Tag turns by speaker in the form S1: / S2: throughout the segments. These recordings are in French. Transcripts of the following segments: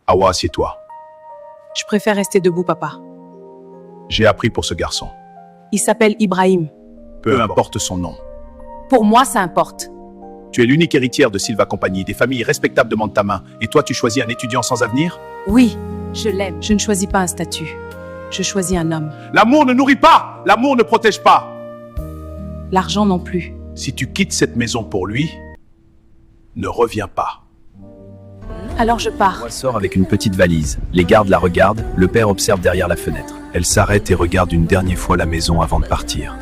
S1: Hawa, assieds-toi.
S2: Je préfère rester debout, papa.
S1: J'ai appris pour ce garçon.
S2: Il s'appelle Ibrahim.
S1: Peu importe son nom.
S2: Pour moi, ça importe.
S1: Tu es l'unique héritière de Silva Compagnie. Des familles respectables demandent ta main. Et toi, tu choisis un étudiant sans avenir?
S2: Oui, je l'aime. Je ne choisis pas un statut. Je choisis un homme.
S1: L'amour ne nourrit pas. L'amour ne protège pas.
S2: L'argent non plus.
S1: Si tu quittes cette maison pour lui, ne reviens pas.
S2: Alors je pars.
S3: Hawa sort avec une petite valise. Les gardes la regardent, le père observe derrière la fenêtre. Elle s'arrête et regarde une dernière fois la maison avant de partir.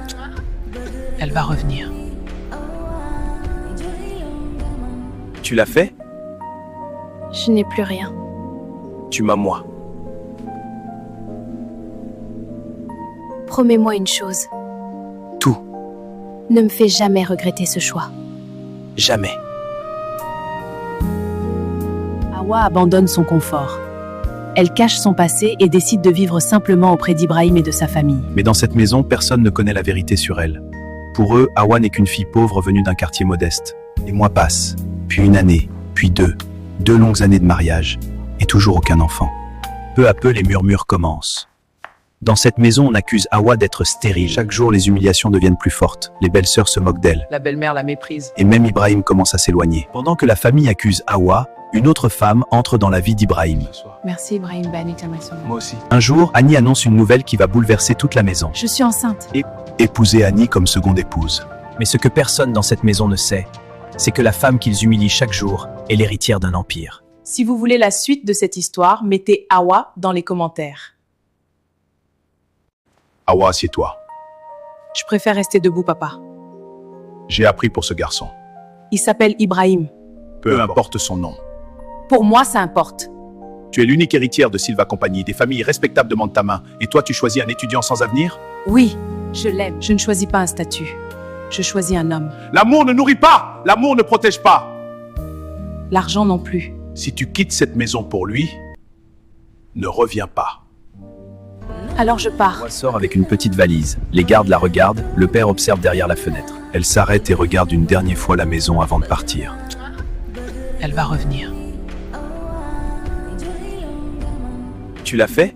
S2: Elle va revenir.
S3: Tu l'as fait?
S4: Je n'ai plus rien.
S3: Tu m'as moi.
S4: Promets-moi une chose.
S3: Tout.
S4: Ne me fais jamais regretter ce choix.
S3: Jamais.
S2: Hawa abandonne son confort. Elle cache son passé et décide de vivre simplement auprès d'Ibrahim et de sa famille.
S3: Mais dans cette maison, personne ne connaît la vérité sur elle. Pour eux, Hawa n'est qu'une fille pauvre venue d'un quartier modeste. Les mois passent, puis une année, puis deux. 2 longues années de mariage, et toujours aucun enfant. Peu à peu, les murmures commencent. Dans cette maison, on accuse Hawa d'être stérile. Chaque jour, les humiliations deviennent plus fortes. Les belles-sœurs se moquent d'elle.
S2: La belle-mère la méprise.
S3: Et même Ibrahim commence à s'éloigner. Pendant que la famille accuse Hawa, une autre femme entre dans la vie d'Ibrahim.
S2: Merci Ibrahim, bonne exclamation.
S1: Moi aussi.
S3: Un jour, Annie annonce une nouvelle qui va bouleverser toute la maison.
S2: Je suis enceinte.
S3: Épouser Annie comme seconde épouse. Mais ce que personne dans cette maison ne sait, c'est que la femme qu'ils humilient chaque jour est l'héritière d'un empire.
S2: Si vous voulez la suite de cette histoire, mettez Hawa dans les commentaires.
S1: Hawa, assieds-toi.
S2: Je préfère rester debout, papa.
S1: J'ai appris pour ce garçon.
S2: Il s'appelle Ibrahim.
S1: Peu importe son nom.
S2: Pour moi, ça importe.
S1: Tu es l'unique héritière de Silva Compagnie. Des familles respectables demandent ta main. Et toi, tu choisis un étudiant sans avenir?
S2: Oui, je l'aime. Je ne choisis pas un statut. Je choisis un homme.
S1: L'amour ne nourrit pas. L'amour ne protège pas.
S2: L'argent non plus.
S1: Si tu quittes cette maison pour lui, ne reviens pas.
S2: Alors je pars.
S3: Hawa sort avec une petite valise. Les gardes la regardent, le père observe derrière la fenêtre. Elle s'arrête et regarde une dernière fois la maison avant de partir.
S2: Elle va revenir.
S3: Tu l'as fait?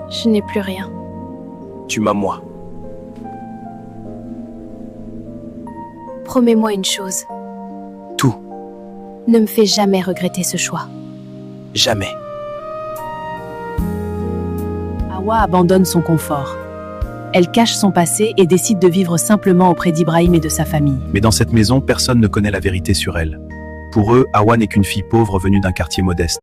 S4: Je n'ai plus rien.
S3: Tu m'as moi.
S4: Promets-moi une chose.
S3: Tout.
S4: Ne me fais jamais regretter ce choix.
S3: Jamais.
S2: Hawa abandonne son confort. Elle cache son passé et décide de vivre simplement auprès d'Ibrahim et de sa famille.
S3: Mais dans cette maison, personne ne connaît la vérité sur elle. Pour eux, Hawa n'est qu'une fille pauvre venue d'un quartier modeste.